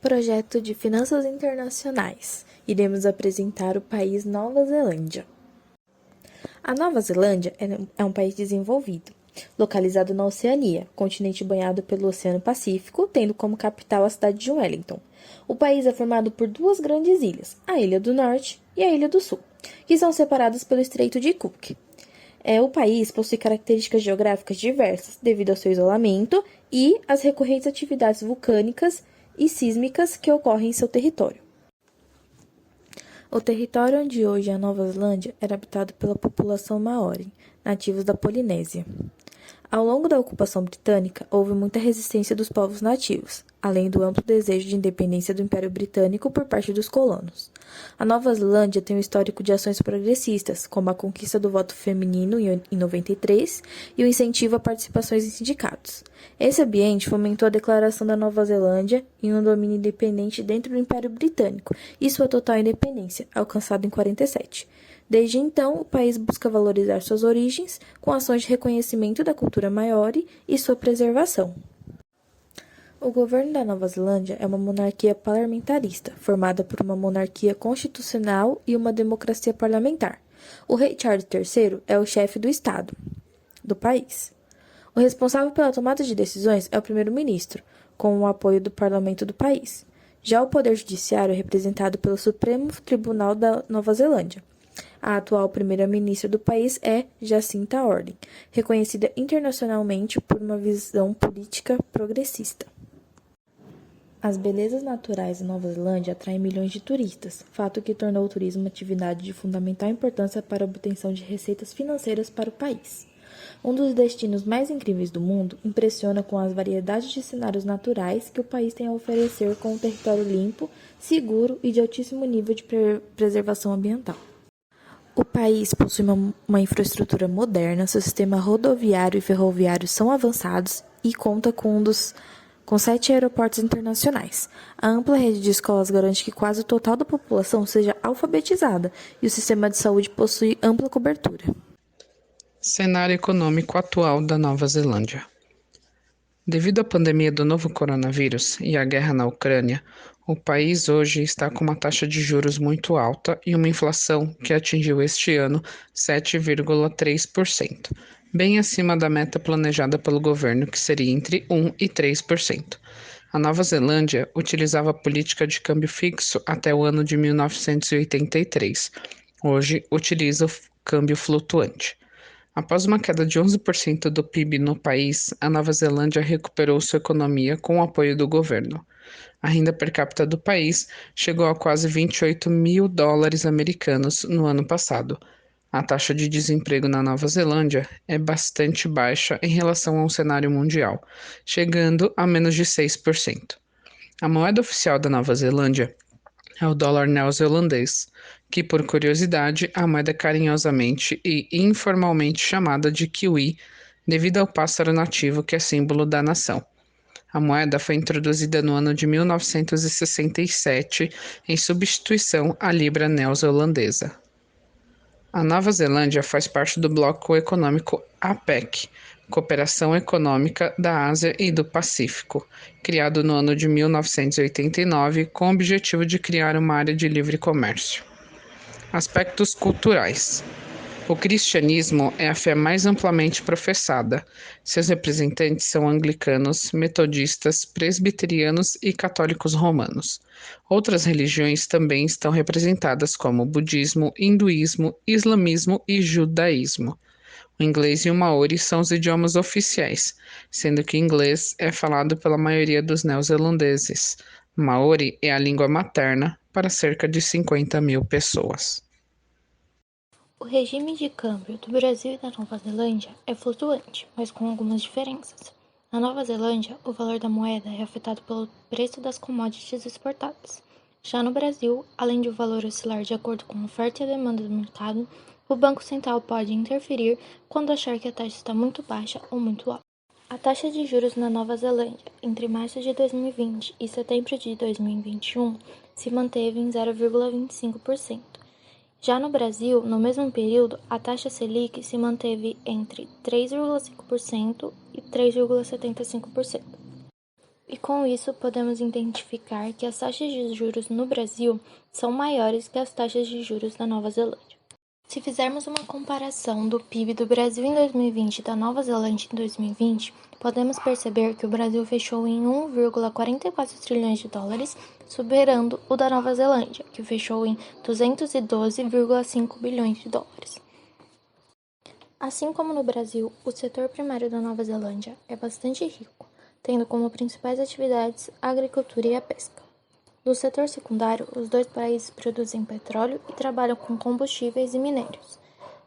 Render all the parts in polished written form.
Projeto de Finanças Internacionais. Iremos apresentar o país Nova Zelândia. A Nova Zelândia é um país desenvolvido, localizado na Oceania, continente banhado pelo Oceano Pacífico, tendo como capital a cidade de Wellington. O país é formado por duas grandes ilhas, a Ilha do Norte e a Ilha do Sul, que são separadas pelo Estreito de Cook. O país possui características geográficas diversas devido ao seu isolamento e às recorrentes atividades vulcânicas e sísmicas que ocorrem em seu território. O território onde hoje é a Nova Zelândia era habitado pela população maori, nativos da Polinésia. Ao longo da ocupação britânica, houve muita resistência dos povos nativos, além do amplo desejo de independência do Império Britânico por parte dos colonos. A Nova Zelândia tem um histórico de ações progressistas, como a conquista do voto feminino em 93 e o incentivo a participações em sindicatos. Esse ambiente fomentou a declaração da Nova Zelândia em um domínio independente dentro do Império Britânico e sua total independência, alcançada em 47. Desde então, o país busca valorizar suas origens com ações de reconhecimento da cultura maori e sua preservação. O governo da Nova Zelândia é uma monarquia parlamentarista, formada por uma monarquia constitucional e uma democracia parlamentar. O rei Charles III é o chefe do Estado do país. O responsável pela tomada de decisões é o primeiro-ministro, com o apoio do parlamento do país. Já o poder judiciário é representado pelo Supremo Tribunal da Nova Zelândia. A atual primeira-ministra do país é Jacinta Ardern, reconhecida internacionalmente por uma visão política progressista. As belezas naturais da Nova Zelândia atraem milhões de turistas, fato que tornou o turismo uma atividade de fundamental importância para a obtenção de receitas financeiras para o país. Um dos destinos mais incríveis do mundo impressiona com as variedades de cenários naturais que o país tem a oferecer, com um território limpo, seguro e de altíssimo nível de preservação ambiental. O país possui uma infraestrutura moderna, seu sistema rodoviário e ferroviário são avançados e conta com 7 aeroportos internacionais. A ampla rede de escolas garante que quase o total da população seja alfabetizada e o sistema de saúde possui ampla cobertura. Cenário econômico atual da Nova Zelândia. Devido à pandemia do novo coronavírus e à guerra na Ucrânia, o país hoje está com uma taxa de juros muito alta e uma inflação que atingiu este ano 7,3%, bem acima da meta planejada pelo governo, que seria entre 1% e 3%. A Nova Zelândia utilizava a política de câmbio fixo até o ano de 1983. Hoje utiliza o câmbio flutuante. Após uma queda de 11% do PIB no país, a Nova Zelândia recuperou sua economia com o apoio do governo. A renda per capita do país chegou a quase 28 mil dólares americanos no ano passado. A taxa de desemprego na Nova Zelândia é bastante baixa em relação ao cenário mundial, chegando a menos de 6%. A moeda oficial da Nova Zelândia é o dólar neozelandês, que, por curiosidade, a moeda é carinhosamente e informalmente chamada de kiwi, devido ao pássaro nativo que é símbolo da nação. A moeda foi introduzida no ano de 1967 em substituição à libra neozelandesa. A Nova Zelândia faz parte do bloco econômico APEC, Cooperação Econômica da Ásia e do Pacífico, criado no ano de 1989 com o objetivo de criar uma área de livre comércio. Aspectos culturais. O cristianismo é a fé mais amplamente professada. Seus representantes são anglicanos, metodistas, presbiterianos e católicos romanos. Outras religiões também estão representadas, como budismo, hinduísmo, islamismo e judaísmo. O inglês e o maori são os idiomas oficiais, sendo que o inglês é falado pela maioria dos neozelandeses. Maori é a língua materna para cerca de 50 mil pessoas. O regime de câmbio do Brasil e da Nova Zelândia é flutuante, mas com algumas diferenças. Na Nova Zelândia, o valor da moeda é afetado pelo preço das commodities exportadas. Já no Brasil, além de o valor oscilar de acordo com a oferta e a demanda do mercado, o Banco Central pode interferir quando achar que a taxa está muito baixa ou muito alta. A taxa de juros na Nova Zelândia, entre março de 2020 e setembro de 2021, se manteve em 0,25%. Já no Brasil, no mesmo período, a taxa Selic se manteve entre 3,5% e 3,75%. E com isso podemos identificar que as taxas de juros no Brasil são maiores que as taxas de juros da Nova Zelândia. Se fizermos uma comparação do PIB do Brasil em 2020 e da Nova Zelândia em 2020, podemos perceber que o Brasil fechou em 1,44 trilhões de dólares, superando o da Nova Zelândia, que fechou em 212,5 bilhões de dólares. Assim como no Brasil, o setor primário da Nova Zelândia é bastante rico, tendo como principais atividades a agricultura e a pesca. No setor secundário, os dois países produzem petróleo e trabalham com combustíveis e minérios.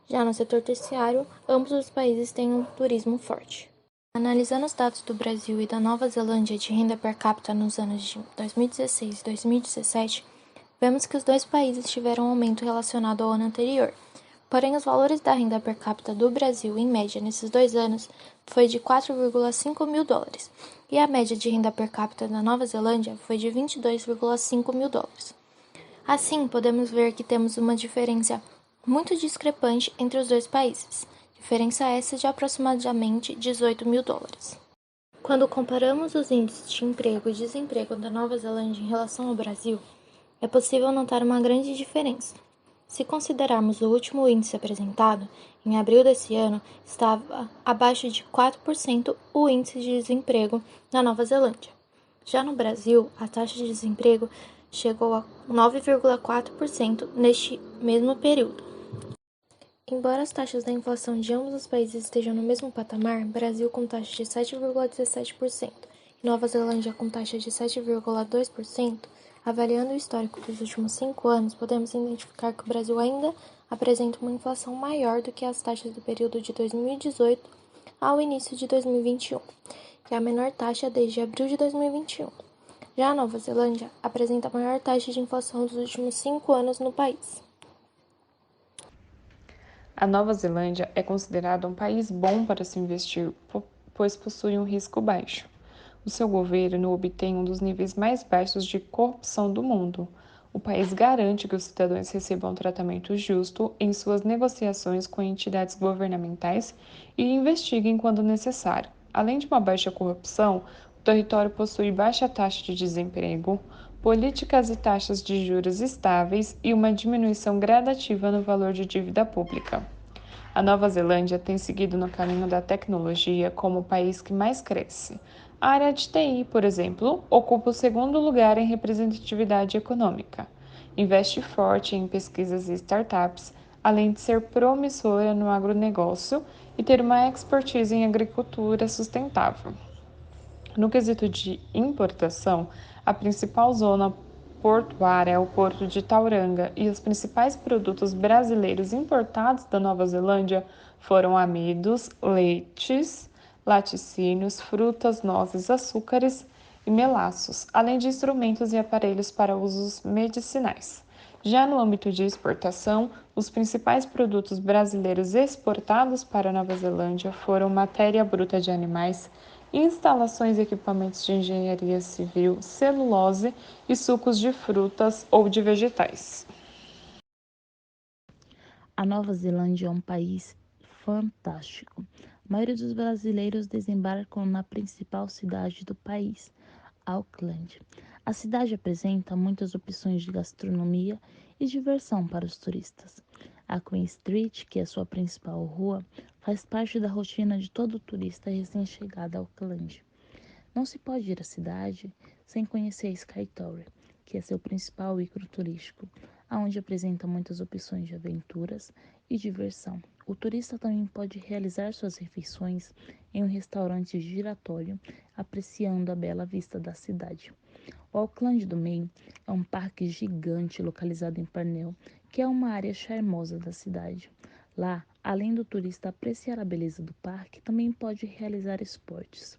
Já no setor terciário, ambos os países têm um turismo forte. Analisando os dados do Brasil e da Nova Zelândia de renda per capita nos anos de 2016 e 2017, vemos que os dois países tiveram um aumento relacionado ao ano anterior. Porém, os valores da renda per capita do Brasil, em média, nesses 2 anos, foi de 4,5 mil dólares, e a média de renda per capita da Nova Zelândia foi de 22,5 mil dólares. Assim, podemos ver que temos uma diferença muito discrepante entre os dois países, diferença essa de aproximadamente 18 mil dólares. Quando comparamos os índices de emprego e desemprego da Nova Zelândia em relação ao Brasil, é possível notar uma grande diferença. Se considerarmos o último índice apresentado, em abril desse ano, estava abaixo de 4% o índice de desemprego na Nova Zelândia. Já no Brasil, a taxa de desemprego chegou a 9,4% neste mesmo período. Embora as taxas da inflação de ambos os países estejam no mesmo patamar, Brasil com taxa de 7,17% e Nova Zelândia com taxa de 7,2%, avaliando o histórico dos últimos 5 anos, podemos identificar que o Brasil ainda apresenta uma inflação maior do que as taxas do período de 2018 ao início de 2021, que é a menor taxa desde abril de 2021. Já a Nova Zelândia apresenta a maior taxa de inflação dos últimos 5 anos no país. A Nova Zelândia é considerada um país bom para se investir, pois possui um risco baixo. O seu governo obtém um dos níveis mais baixos de corrupção do mundo. O país garante que os cidadãos recebam tratamento justo em suas negociações com entidades governamentais e investiguem quando necessário. Além de uma baixa corrupção, o território possui baixa taxa de desemprego, políticas e taxas de juros estáveis e uma diminuição gradativa no valor de dívida pública. A Nova Zelândia tem seguido no caminho da tecnologia como o país que mais cresce. A área de TI, por exemplo, ocupa o segundo lugar em representatividade econômica. Investe forte em pesquisas e startups, além de ser promissora no agronegócio e ter uma expertise em agricultura sustentável. No quesito de importação, a principal zona portuária é o porto de Tauranga e os principais produtos brasileiros importados da Nova Zelândia foram amidos, leites, laticínios, frutas, nozes, açúcares e melaços, além de instrumentos e aparelhos para usos medicinais. Já no âmbito de exportação, os principais produtos brasileiros exportados para a Nova Zelândia foram matéria bruta de animais, instalações e equipamentos de engenharia civil, celulose e sucos de frutas ou de vegetais. A Nova Zelândia é um país fantástico. A maioria dos brasileiros desembarcam na principal cidade do país, Auckland. A cidade apresenta muitas opções de gastronomia e diversão para os turistas. A Queen Street, que é sua principal rua, faz parte da rotina de todo turista recém-chegado a Auckland. Não se pode ir à cidade sem conhecer a Sky Tower, que é seu principal ícone turístico, onde apresenta muitas opções de aventuras e diversão. O turista também pode realizar suas refeições em um restaurante giratório, apreciando a bela vista da cidade. O Auckland do Meio é um parque gigante localizado em Parnell, que é uma área charmosa da cidade. Lá, além do turista apreciar a beleza do parque, também pode realizar esportes.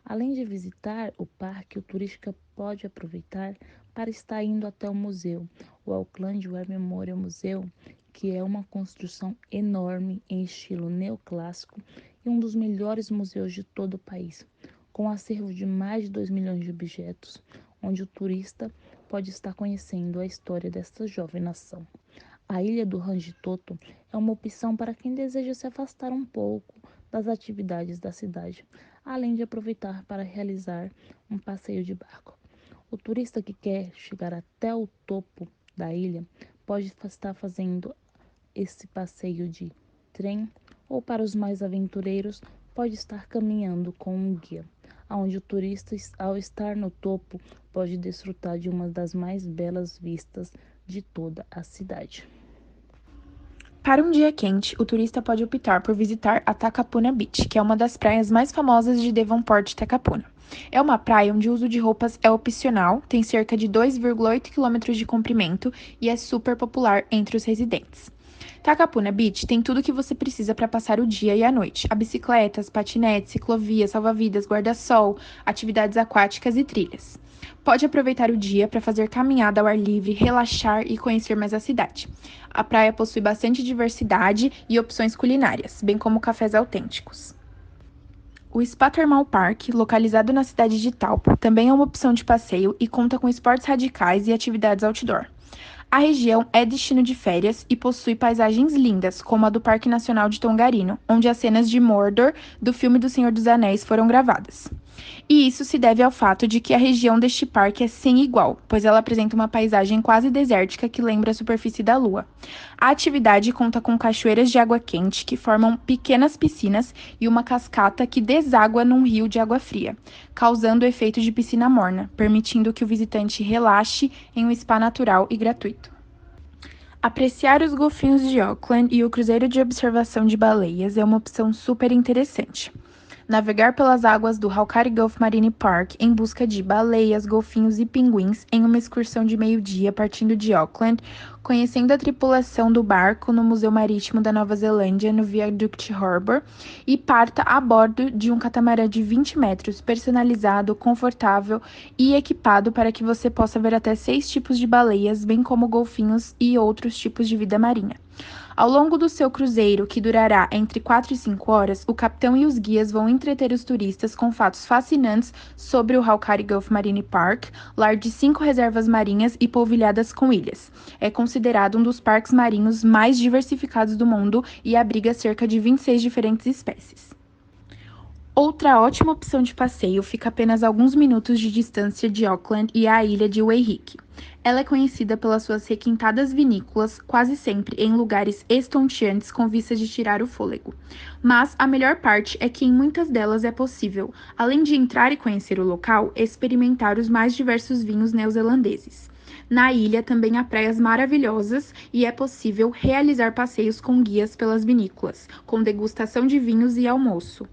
Além de visitar o parque, o turista pode aproveitar para estar indo até o museu, o Auckland War Memorial Museum, que é uma construção enorme em estilo neoclássico e um dos melhores museus de todo o país, com um acervo de mais de 2 milhões de objetos, onde o turista pode estar conhecendo a história desta jovem nação. A ilha do Rangitoto é uma opção para quem deseja se afastar um pouco das atividades da cidade. além de aproveitar para realizar um passeio de barco. O turista que quer chegar até o topo da ilha pode estar fazendo esse passeio de trem ou, para os mais aventureiros, pode estar caminhando com um guia, onde o turista, ao estar no topo, pode desfrutar de uma das mais belas vistas de toda a cidade. Para um dia quente, o turista pode optar por visitar a Takapuna Beach, que é uma das praias mais famosas de Devonport, Takapuna. É uma praia onde o uso de roupas é opcional, tem cerca de 2,8 km de comprimento e é super popular entre os residentes. Takapuna Beach tem tudo o que você precisa para passar o dia e a noite: há bicicletas, patinetes, ciclovias, salva-vidas, guarda-sol, atividades aquáticas e trilhas. Pode aproveitar o dia para fazer caminhada ao ar livre, relaxar e conhecer mais a cidade. A praia possui bastante diversidade e opções culinárias, bem como cafés autênticos. O Spa Thermal Park, localizado na cidade de Taupo, também é uma opção de passeio e conta com esportes radicais e atividades outdoor. A região é destino de férias e possui paisagens lindas, como a do Parque Nacional de Tongariro, onde as cenas de Mordor do filme do Senhor dos Anéis foram gravadas. E isso se deve ao fato de que a região deste parque é sem igual, pois ela apresenta uma paisagem quase desértica que lembra a superfície da Lua. A atividade conta com cachoeiras de água quente que formam pequenas piscinas e uma cascata que deságua num rio de água fria, causando o efeito de piscina morna, permitindo que o visitante relaxe em um spa natural e gratuito. Apreciar os golfinhos de Auckland e o cruzeiro de observação de baleias é uma opção super interessante. Navegar pelas águas do Hawkari Gulf Marine Park em busca de baleias, golfinhos e pinguins em uma excursão de meio-dia partindo de Auckland, conhecendo a tripulação do barco no Museu Marítimo da Nova Zelândia, no Viaduct Harbour, e parta a bordo de um catamarã de 20 metros, personalizado, confortável e equipado para que você possa ver até 6 tipos de baleias, bem como golfinhos e outros tipos de vida marinha. Ao longo do seu cruzeiro, que durará entre 4 e 5 horas, o capitão e os guias vão entreter os turistas com fatos fascinantes sobre o Hawkari Gulf Marine Park, lar de 5 reservas marinhas e polvilhadas com ilhas. É considerado um dos parques marinhos mais diversificados do mundo e abriga cerca de 26 diferentes espécies. Outra ótima opção de passeio fica a apenas alguns minutos de distância de Auckland e a ilha de Waiheke. Ela é conhecida pelas suas requintadas vinícolas, quase sempre em lugares estonteantes com vistas de tirar o fôlego. Mas a melhor parte é que em muitas delas é possível, além de entrar e conhecer o local, experimentar os mais diversos vinhos neozelandeses. Na ilha também há praias maravilhosas e é possível realizar passeios com guias pelas vinícolas, com degustação de vinhos e almoço.